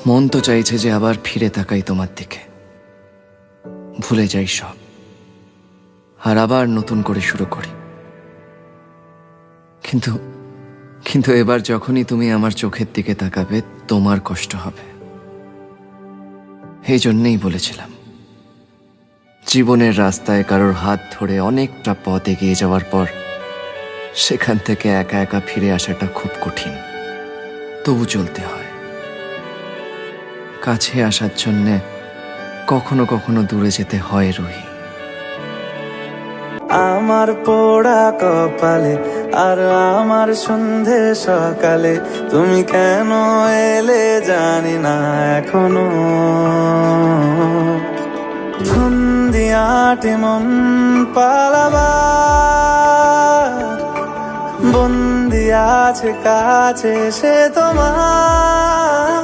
মন তো চাইছে যে আবার ফিরে তাকাই তোমার দিকে, ভুলে যাই সব, আর আবার নতুন করে শুরু করি। কিন্তু কিন্তু এবার যখনই তুমি আমার চোখের দিকে তাকাবে তোমার কষ্ট হবে। এই জন্যেই বলেছিলাম, জীবনের রাস্তায় কারোর হাত ধরে অনেকটা পথ এগিয়ে যাওয়ার পর সেখান থেকে একা একা ফিরে আসাটা খুব কঠিন, তবু চলতে হয়। কাছে আসার জন্যে কখনো কখনো দূরে যেতে হয় রুহি। আমার পোড়া কপালে আর আমার সন্ধে সকালে তুমি কেন এলে জানি না এখনো। ফন্দিয়াটে মন পালাবার বন্দি আছে কাছে সে তোমার।